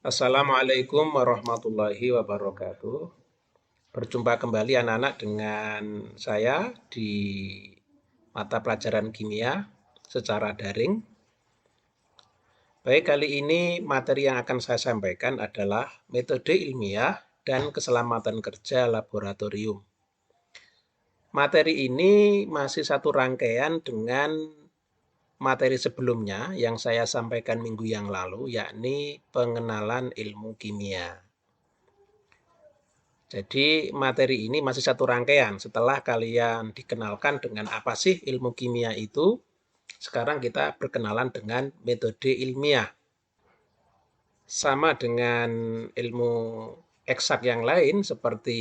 Assalamualaikum warahmatullahi wabarakatuh. Berjumpa kembali anak-anak dengan saya di mata pelajaran kimia secara daring. Baik, kali ini materi yang akan saya sampaikan adalah metode ilmiah dan keselamatan kerja laboratorium. Materi ini masih satu rangkaian dengan materi sebelumnya yang saya sampaikan minggu yang lalu, yakni pengenalan ilmu kimia. Jadi materi ini masih satu rangkaian. Setelah kalian dikenalkan dengan apa sih ilmu kimia itu, sekarang kita berkenalan dengan metode ilmiah. Sama dengan ilmu eksak yang lain seperti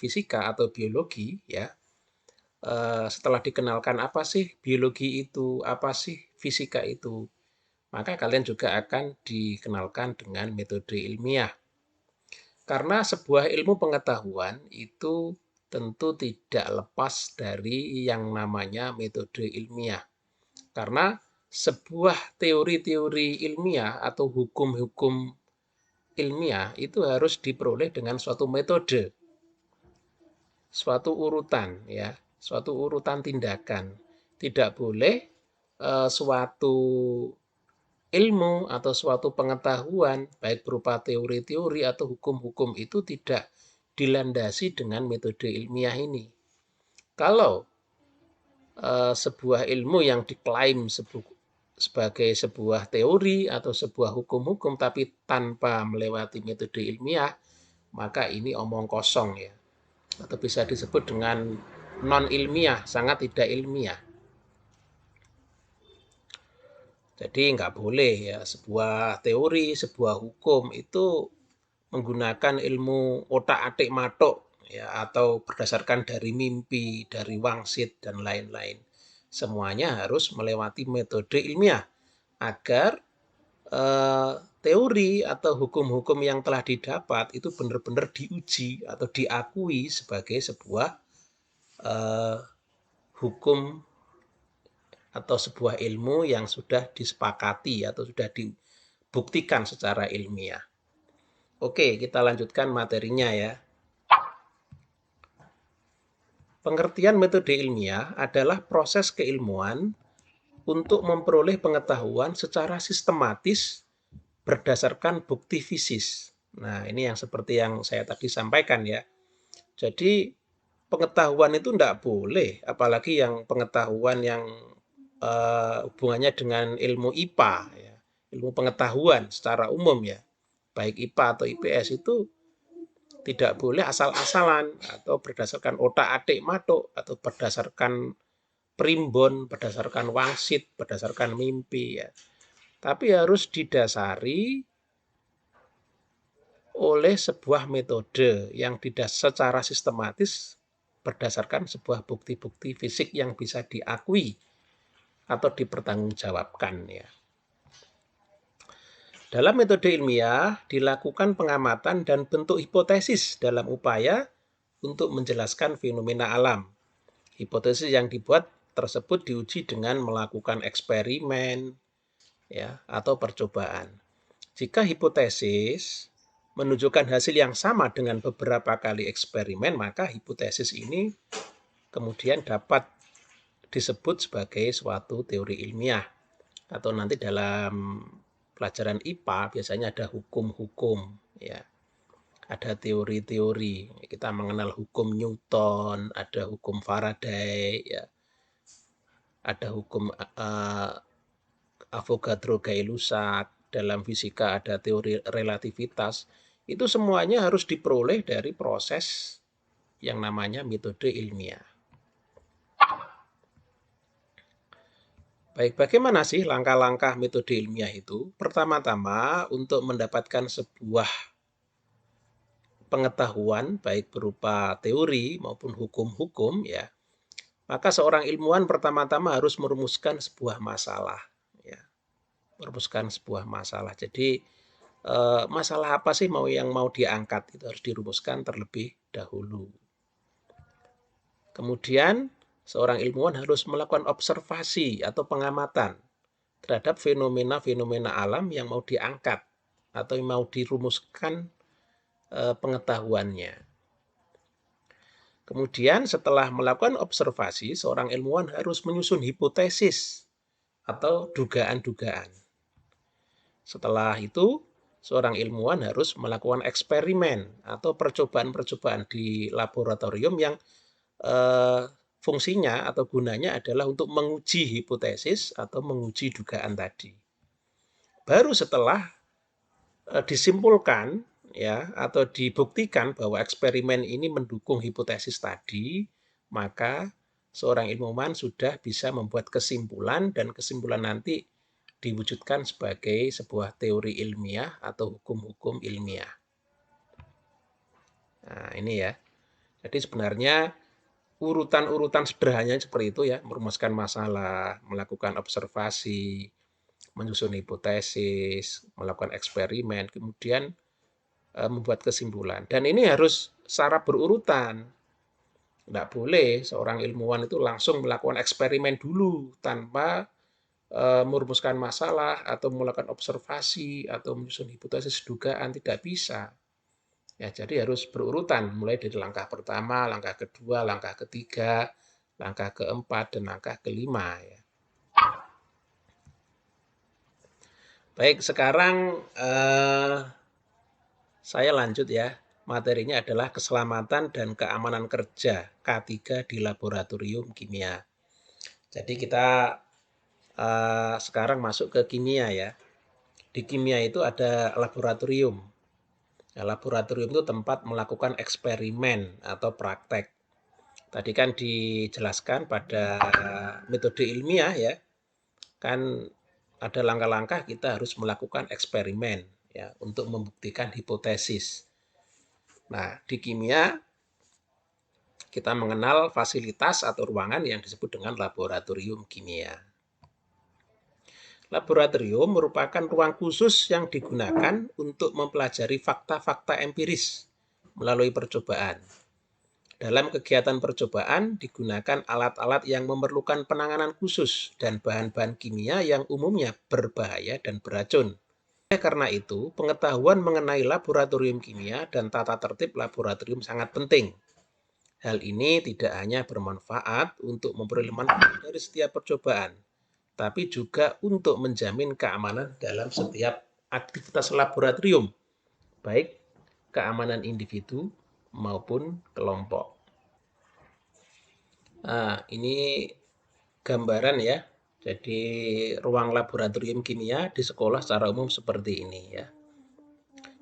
fisika atau biologi, ya. Setelah dikenalkan apa sih biologi itu, apa sih fisika itu, maka kalian juga akan dikenalkan dengan metode ilmiah. Karena sebuah ilmu pengetahuan itu tentu tidak lepas dari yang namanya metode ilmiah. Karena sebuah teori-teori ilmiah atau hukum-hukum ilmiah itu harus diperoleh dengan suatu metode, suatu urutan, ya, suatu urutan tindakan. Tidak boleh suatu ilmu atau suatu pengetahuan, baik berupa teori-teori atau hukum-hukum itu tidak dilandasi dengan metode ilmiah ini. Kalau sebuah ilmu yang diklaim sebagai sebuah teori atau sebuah hukum-hukum tapi tanpa melewati metode ilmiah, maka ini omong kosong, ya. Atau bisa disebut dengan non ilmiah, sangat tidak ilmiah. Jadi nggak boleh ya sebuah teori, sebuah hukum itu menggunakan ilmu otak-atik matuk, ya, atau berdasarkan dari mimpi, dari wangsit dan lain-lain. Semuanya harus melewati metode ilmiah agar teori atau hukum-hukum yang telah didapat itu benar-benar diuji atau diakui sebagai sebuah hukum atau sebuah ilmu yang sudah disepakati atau sudah dibuktikan secara ilmiah. Oke, kita lanjutkan materinya, ya. Pengertian metode ilmiah adalah proses keilmuan untuk memperoleh pengetahuan secara sistematis berdasarkan bukti fisis. Nah, ini yang seperti yang saya tadi sampaikan, ya. Jadi pengetahuan itu tidak boleh, apalagi yang pengetahuan yang hubungannya dengan ilmu IPA, ya. Ilmu pengetahuan secara umum, ya. Baik IPA atau IPS itu tidak boleh asal-asalan atau berdasarkan otak-atik matuk atau berdasarkan primbon, berdasarkan wangsit, berdasarkan mimpi, ya. Tapi harus didasari oleh sebuah metode yang secara sistematis berdasarkan sebuah bukti-bukti fisik yang bisa diakui atau dipertanggungjawabkan, ya. Dalam metode ilmiah dilakukan pengamatan dan bentuk hipotesis dalam upaya untuk menjelaskan fenomena alam. Hipotesis yang dibuat tersebut diuji dengan melakukan eksperimen, ya, atau percobaan. Jika hipotesis menunjukkan hasil yang sama dengan beberapa kali eksperimen, maka hipotesis ini kemudian dapat disebut sebagai suatu teori ilmiah. Atau nanti dalam pelajaran IPA biasanya ada hukum-hukum, ya. Ada teori-teori. Kita mengenal hukum Newton, ada hukum Faraday, ya. Ada hukum Avogadro-Gay-Lussac. Dalam fisika ada teori relativitas. Itu semuanya harus diperoleh dari proses yang namanya metode ilmiah. Baik, bagaimana sih langkah-langkah metode ilmiah itu? Pertama-tama, untuk mendapatkan sebuah pengetahuan, baik berupa teori maupun hukum-hukum, ya, maka seorang ilmuwan pertama-tama harus merumuskan sebuah masalah, ya. Merumuskan sebuah masalah. Jadi, masalah apa sih yang mau diangkat? Itu harus dirumuskan terlebih dahulu. Kemudian, seorang ilmuwan harus melakukan observasi atau pengamatan terhadap fenomena-fenomena alam yang mau diangkat. atau mau dirumuskan pengetahuannya. Kemudian setelah melakukan observasi, seorang ilmuwan harus menyusun hipotesis atau dugaan-dugaan. Setelah itu, seorang ilmuwan harus melakukan eksperimen atau percobaan-percobaan di laboratorium yang fungsinya atau gunanya adalah untuk menguji hipotesis atau menguji dugaan tadi. Baru setelah disimpulkan ya atau dibuktikan bahwa eksperimen ini mendukung hipotesis tadi, maka seorang ilmuwan sudah bisa membuat kesimpulan dan kesimpulan nanti diwujudkan sebagai sebuah teori ilmiah atau hukum-hukum ilmiah. Nah, ini ya. Jadi sebenarnya urutan-urutan sederhananya seperti itu ya, merumuskan masalah, melakukan observasi, menyusun hipotesis, melakukan eksperimen, kemudian membuat kesimpulan. Dan ini harus secara berurutan. Tidak boleh seorang ilmuwan itu langsung melakukan eksperimen dulu tanpa merumuskan masalah atau melakukan observasi atau menyusun hipotesis dugaan, tidak bisa. Ya, jadi harus berurutan, mulai dari langkah pertama, langkah kedua, langkah ketiga, langkah keempat, dan langkah kelima. Ya. Baik, sekarang saya lanjut ya. Materinya adalah keselamatan dan keamanan kerja K3 di laboratorium kimia. Jadi kita sekarang masuk ke kimia ya. Di kimia itu ada laboratorium. Nah, laboratorium itu tempat melakukan eksperimen atau praktek. Tadi kan dijelaskan pada metode ilmiah ya, kan ada langkah-langkah kita harus melakukan eksperimen ya untuk membuktikan hipotesis. Nah, di kimia kita mengenal fasilitas atau ruangan yang disebut dengan laboratorium kimia. Laboratorium merupakan ruang khusus yang digunakan untuk mempelajari fakta-fakta empiris melalui percobaan. Dalam kegiatan percobaan digunakan alat-alat yang memerlukan penanganan khusus dan bahan-bahan kimia yang umumnya berbahaya dan beracun. Karena itu, pengetahuan mengenai laboratorium kimia dan tata tertib laboratorium sangat penting. Hal ini tidak hanya bermanfaat untuk memperoleh manfaat dari setiap percobaan, tapi juga untuk menjamin keamanan dalam setiap aktivitas laboratorium, baik keamanan individu maupun kelompok. Nah, ini gambaran ya. Jadi ruang laboratorium kimia di sekolah secara umum seperti ini ya.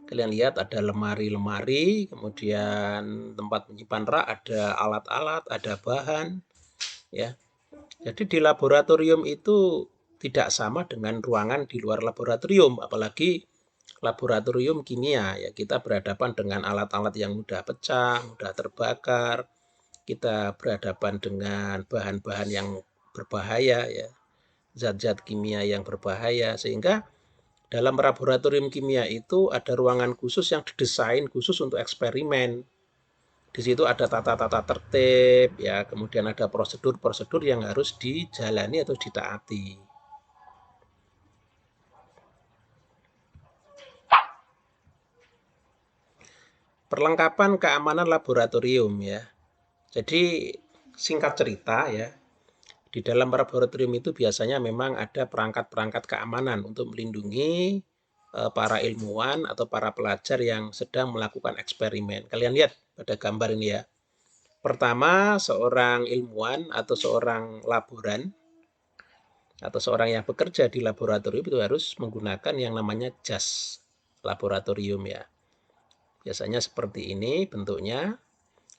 Kalian lihat ada lemari-lemari, kemudian tempat menyimpan rak, ada alat-alat, ada bahan ya. Jadi di laboratorium itu tidak sama dengan ruangan di luar laboratorium, apalagi laboratorium kimia ya. Kita berhadapan dengan alat-alat yang mudah pecah, mudah terbakar. Kita berhadapan dengan bahan-bahan yang berbahaya ya, zat-zat kimia yang berbahaya, sehingga dalam laboratorium kimia itu ada ruangan khusus yang didesain khusus untuk eksperimen. Di situ ada tata-tata tertib, ya, kemudian ada prosedur-prosedur yang harus dijalani atau ditaati. Perlengkapan keamanan laboratorium ya. Jadi singkat cerita ya, di dalam laboratorium itu biasanya memang ada perangkat-perangkat keamanan untuk melindungi para ilmuwan atau para pelajar yang sedang melakukan eksperimen. Kalian lihat pada gambar ini ya. Pertama, seorang ilmuwan atau seorang laboran atau seorang yang bekerja di laboratorium itu harus menggunakan yang namanya jas laboratorium ya. Biasanya seperti ini bentuknya.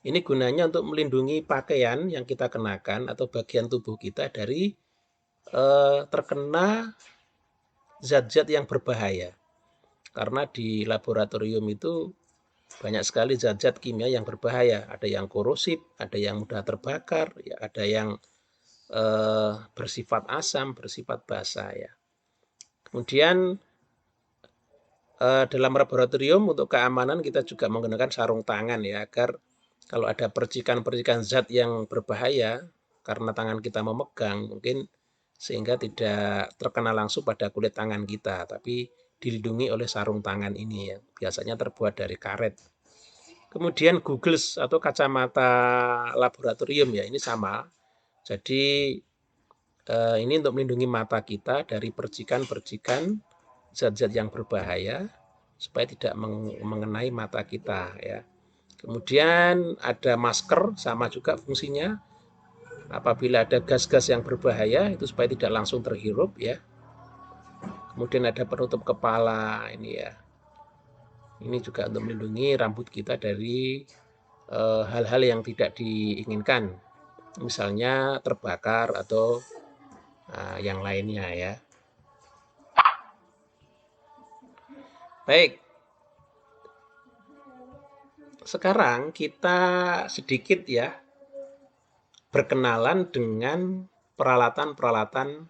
Ini gunanya untuk melindungi pakaian yang kita kenakan atau bagian tubuh kita dari terkena zat-zat yang berbahaya. Karena di laboratorium itu banyak sekali zat-zat kimia yang berbahaya. Ada yang korosif, ada yang mudah terbakar, ya, ada yang bersifat asam, bersifat basa ya. Kemudian dalam laboratorium untuk keamanan kita juga menggunakan sarung tangan ya, agar kalau ada percikan-percikan zat yang berbahaya karena tangan kita memegang, mungkin sehingga tidak terkena langsung pada kulit tangan kita, tapi dilindungi oleh sarung tangan ini ya. Biasanya terbuat dari karet. Kemudian goggles atau kacamata laboratorium ya, ini sama. Jadi ini untuk melindungi mata kita dari percikan-percikan zat-zat yang berbahaya supaya tidak mengenai mata kita ya. Kemudian ada masker, sama juga fungsinya. Apabila ada gas-gas yang berbahaya itu supaya tidak langsung terhirup ya. Kemudian ada penutup kepala ini ya. Ini juga untuk melindungi rambut kita dari hal-hal yang tidak diinginkan, misalnya terbakar atau yang lainnya ya. Baik, sekarang kita sedikit ya berkenalan dengan peralatan-peralatan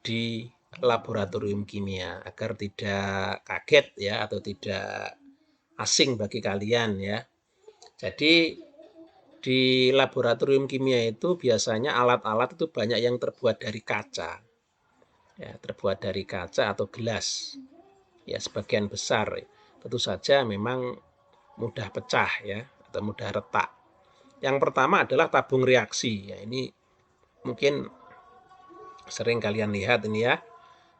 di laboratorium kimia agar tidak kaget ya atau tidak asing bagi kalian ya. Jadi di laboratorium kimia itu biasanya alat-alat itu banyak yang terbuat dari kaca. Ya, terbuat dari kaca atau gelas. Ya, sebagian besar. Tentu saja memang mudah pecah ya atau mudah retak. Yang pertama adalah tabung reaksi. Ya, ini mungkin sering kalian lihat ini ya.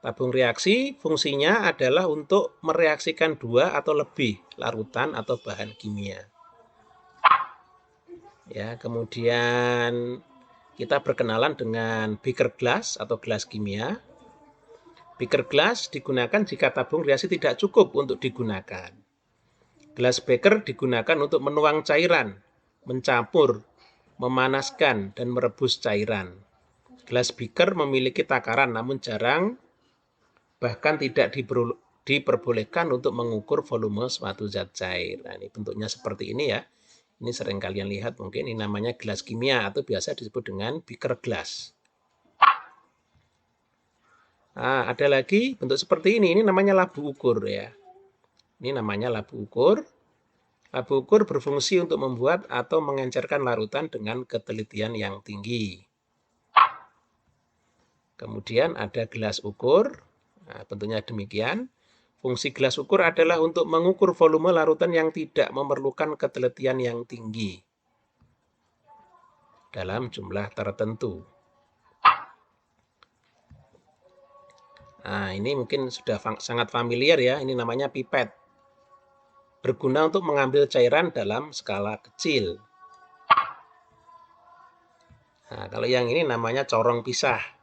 Tabung reaksi fungsinya adalah untuk mereaksikan dua atau lebih larutan atau bahan kimia. Ya, kemudian kita berkenalan dengan beaker glass atau gelas kimia. Beaker glass digunakan jika tabung reaksi tidak cukup untuk digunakan. Gelas beaker digunakan untuk menuang cairan, mencampur, memanaskan, dan merebus cairan. Gelas beaker memiliki takaran namun jarang, bahkan tidak diperbolehkan untuk mengukur volume suatu zat cair. Nah, ini bentuknya seperti ini ya. Ini sering kalian lihat mungkin, ini namanya gelas kimia atau biasa disebut dengan beaker glass. Nah, ada lagi bentuk seperti ini namanya labu ukur ya. Ini namanya labu ukur. Labu ukur berfungsi untuk membuat atau mengencerkan larutan dengan ketelitian yang tinggi. Kemudian ada gelas ukur. Nah, bentuknya demikian. Fungsi gelas ukur adalah untuk mengukur volume larutan yang tidak memerlukan ketelitian yang tinggi dalam jumlah tertentu. Nah, ini mungkin sudah sangat familiar ya, ini namanya pipet. Berguna untuk mengambil cairan dalam skala kecil. Nah, kalau yang ini namanya corong pisah.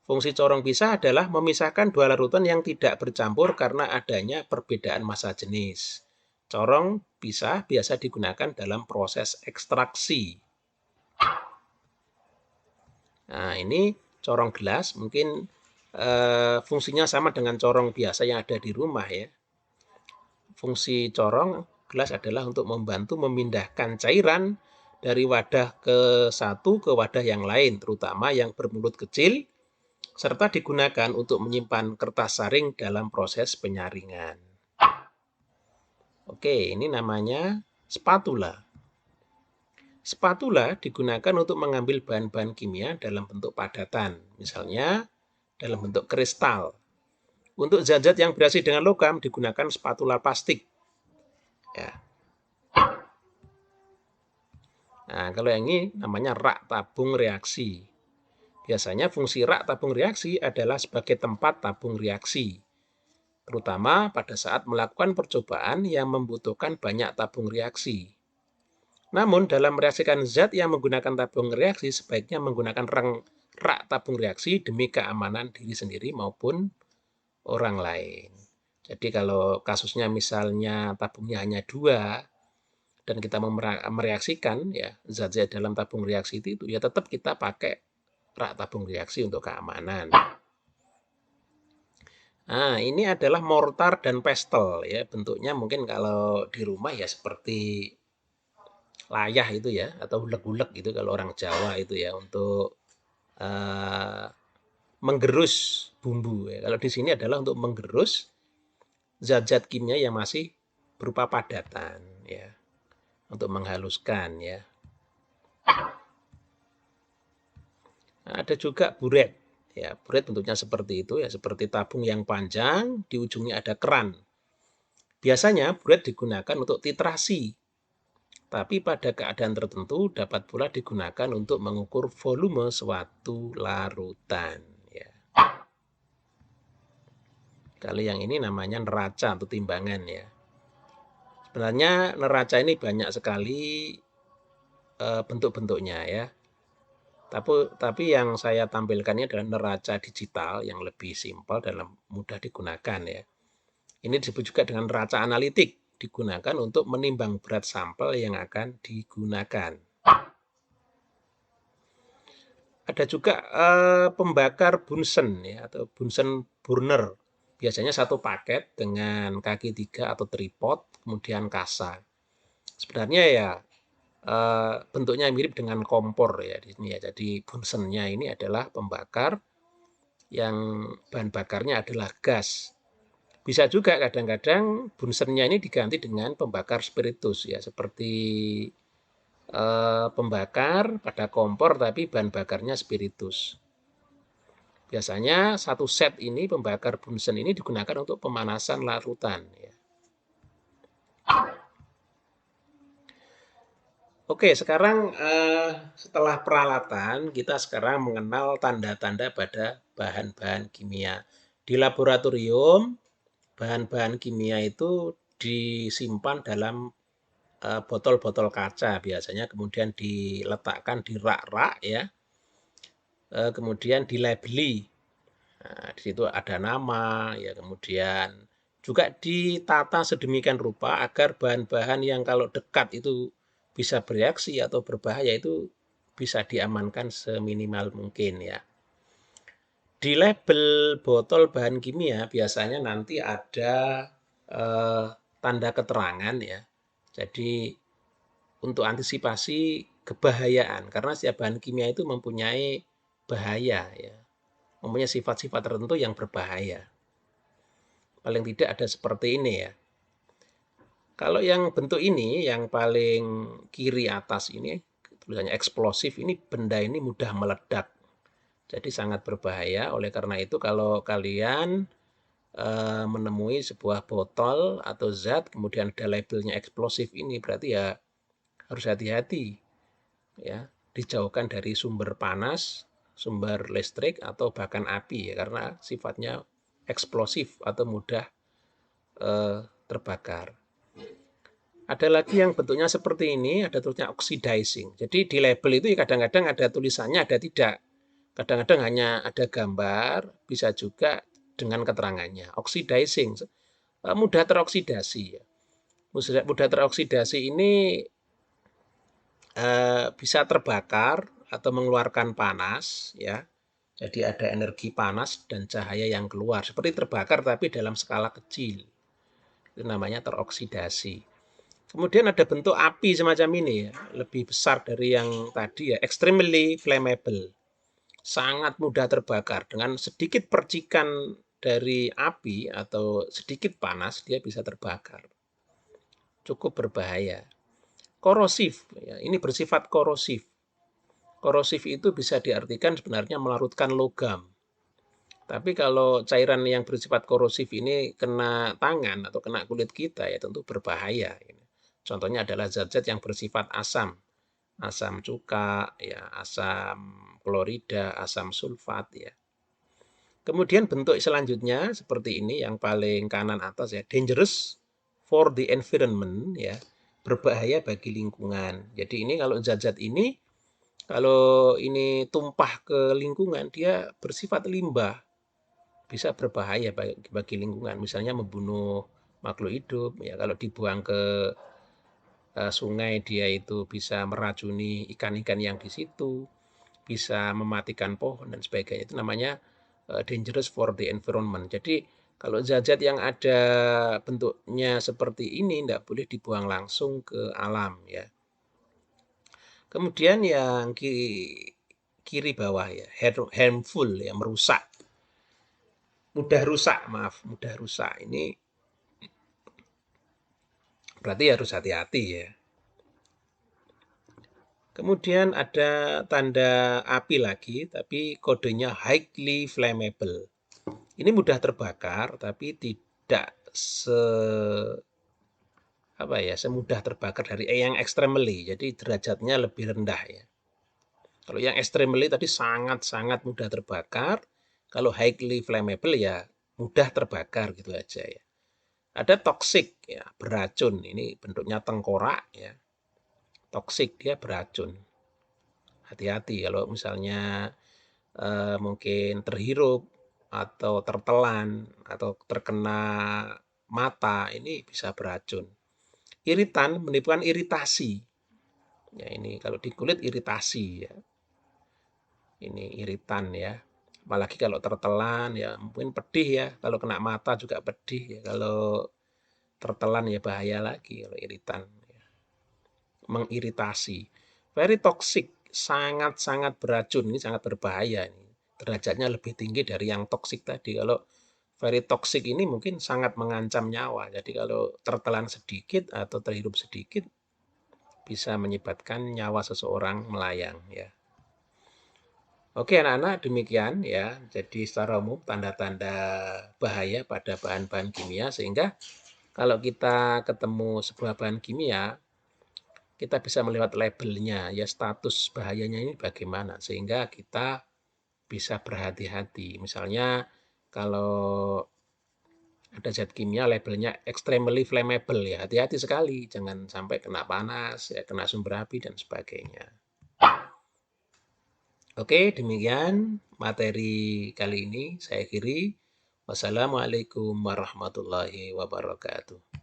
Fungsi corong pisah adalah memisahkan dua larutan yang tidak bercampur karena adanya perbedaan massa jenis. Corong pisah biasa digunakan dalam proses ekstraksi. Nah, ini corong gelas, mungkin fungsinya sama dengan corong biasa yang ada di rumah ya. Fungsi corong gelas adalah untuk membantu memindahkan cairan dari wadah ke satu ke wadah yang lain, terutama yang bermulut kecil, serta digunakan untuk menyimpan kertas saring dalam proses penyaringan. Oke, ini namanya spatula. Spatula digunakan untuk mengambil bahan-bahan kimia dalam bentuk padatan, misalnya dalam bentuk kristal. Untuk zat-zat yang bereaksi dengan logam digunakan spatula plastik. Ya. Nah, kalau yang ini namanya rak tabung reaksi. Biasanya fungsi rak tabung reaksi adalah sebagai tempat tabung reaksi, terutama pada saat melakukan percobaan yang membutuhkan banyak tabung reaksi. Namun, dalam mereaksikan zat yang menggunakan tabung reaksi, sebaiknya menggunakan rak tabung reaksi demi keamanan diri sendiri maupun orang lain. Jadi kalau kasusnya misalnya tabungnya hanya 2 dan kita mereaksikan ya zat-zat dalam tabung reaksi itu ya tetap kita pakai rak tabung reaksi untuk keamanan. Nah, ini adalah mortar dan pestle ya. Bentuknya mungkin kalau di rumah ya seperti layah itu ya atau hulek-hulek gitu kalau orang Jawa itu ya untuk menggerus bumbu ya. Kalau di sini adalah untuk menggerus zat-zat kimia yang masih berupa padatan ya, untuk menghaluskan ya. Nah, ada juga buret. Ya, buret bentuknya seperti itu ya, seperti tabung yang panjang, di ujungnya ada keran. Biasanya buret digunakan untuk titrasi, tapi pada keadaan tertentu dapat pula digunakan untuk mengukur volume suatu larutan. Ya. Kalau yang ini namanya neraca atau timbangan ya. Sebenarnya neraca ini banyak sekali bentuk-bentuknya ya. Tapi yang saya tampilkan ini adalah neraca digital yang lebih simpel dan mudah digunakan ya. Ini disebut juga dengan neraca analitik, digunakan untuk menimbang berat sampel yang akan digunakan. Ada juga pembakar Bunsen ya, atau Bunsen burner. Biasanya satu paket dengan kaki 3 atau tripod, kemudian kasa. Sebenarnya ya bentuknya mirip dengan kompor ya di sini ya. Jadi Bunsennya ini adalah pembakar yang bahan bakarnya adalah gas. Bisa juga kadang-kadang Bunsennya ini diganti dengan pembakar spiritus ya, seperti pembakar pada kompor tapi bahan bakarnya spiritus. Biasanya satu set ini pembakar Bunsen ini digunakan untuk pemanasan larutan ya. Oke, sekarang setelah peralatan, kita sekarang mengenal tanda-tanda pada bahan-bahan kimia. Di laboratorium, bahan-bahan kimia itu disimpan dalam botol-botol kaca biasanya, kemudian diletakkan di rak-rak ya, kemudian dilabeli. Nah, di situ ada nama ya, kemudian juga ditata sedemikian rupa agar bahan-bahan yang kalau dekat itu bisa bereaksi atau berbahaya itu bisa diamankan seminimal mungkin ya. Di label botol bahan kimia biasanya nanti ada tanda keterangan ya. Jadi untuk antisipasi kebahayaan, karena setiap bahan kimia itu mempunyai bahaya ya, mempunyai sifat-sifat tertentu yang berbahaya. Paling tidak ada seperti ini ya. Kalau yang bentuk ini, yang paling kiri atas ini, tulisannya eksplosif, ini benda ini mudah meledak. Jadi sangat berbahaya. Oleh karena itu kalau kalian menemui sebuah botol atau zat, kemudian ada labelnya eksplosif ini, berarti ya harus hati-hati. Ya, dijauhkan dari sumber panas, sumber listrik, atau bahkan api ya, karena sifatnya eksplosif atau mudah terbakar. Ada lagi yang bentuknya seperti ini, ada tulisnya oxidizing. Jadi di label itu kadang-kadang ada tulisannya, ada tidak. Kadang-kadang hanya ada gambar, bisa juga dengan keterangannya. Oxidizing, mudah teroksidasi. Mudah teroksidasi ini bisa terbakar atau mengeluarkan panas, ya. Jadi ada energi panas dan cahaya yang keluar, seperti terbakar tapi dalam skala kecil. Itu namanya teroksidasi. Kemudian ada bentuk api semacam ini ya, lebih besar dari yang tadi ya, extremely flammable. Sangat mudah terbakar. Dengan sedikit percikan dari api atau sedikit panas, dia bisa terbakar. Cukup berbahaya. Korosif, ya, ini bersifat korosif. Korosif itu bisa diartikan sebenarnya melarutkan logam. Tapi kalau cairan yang bersifat korosif ini kena tangan atau kena kulit kita ya tentu berbahaya. Contohnya adalah zat-zat yang bersifat asam. Asam cuka, ya, asam klorida, asam sulfat ya. Kemudian bentuk selanjutnya seperti ini yang paling kanan atas ya, dangerous for the environment ya, berbahaya bagi lingkungan. Jadi ini kalau zat-zat ini kalau ini tumpah ke lingkungan dia bersifat limbah, bisa berbahaya bagi lingkungan, misalnya membunuh makhluk hidup ya, kalau dibuang ke sungai dia itu bisa meracuni ikan-ikan yang di situ, bisa mematikan pohon dan sebagainya. Itu namanya dangerous for the environment. Jadi kalau zat-zat yang ada bentuknya seperti ini tidak boleh dibuang langsung ke alam ya. Kemudian yang kiri bawah ya, harmful ya, merusak. Mudah rusak, maaf, mudah rusak. Ini berarti harus hati-hati ya. Kemudian ada tanda api lagi, tapi kodenya highly flammable. Ini mudah terbakar, tapi tidak semudah terbakar dari yang extremely. Jadi derajatnya lebih rendah ya. Kalau yang extremely tadi sangat-sangat mudah terbakar. Kalau highly flammable ya mudah terbakar gitu aja ya. Ada toxic ya, beracun. Ini bentuknya tengkorak ya. Toxic, dia beracun. Hati-hati kalau misalnya mungkin terhirup atau tertelan atau terkena mata, ini bisa beracun. Iritan menimbulkan iritasi. Ya ini kalau di kulit iritasi ya. Ini iritan ya. Apalagi kalau tertelan ya mungkin pedih ya. Kalau kena mata juga pedih ya. Kalau tertelan ya bahaya lagi kalau iritan. Ya. Mengiritasi. Very toxic, sangat-sangat beracun, ini sangat berbahaya. Ini. Derajatnya lebih tinggi dari yang toksik tadi. Kalau very toxic ini mungkin sangat mengancam nyawa. Jadi kalau tertelan sedikit atau terhirup sedikit bisa menyebabkan nyawa seseorang melayang ya. Oke anak-anak, demikian ya. Jadi secara umum tanda-tanda bahaya pada bahan-bahan kimia sehingga kalau kita ketemu sebuah bahan kimia, kita bisa melihat labelnya ya, status bahayanya ini bagaimana sehingga kita bisa berhati-hati. Misalnya kalau ada zat kimia labelnya extremely flammable ya, hati-hati sekali jangan sampai kena panas ya, kena sumber api dan sebagainya. Oke, demikian materi kali ini saya akhiri. Wassalamualaikum warahmatullahi wabarakatuh.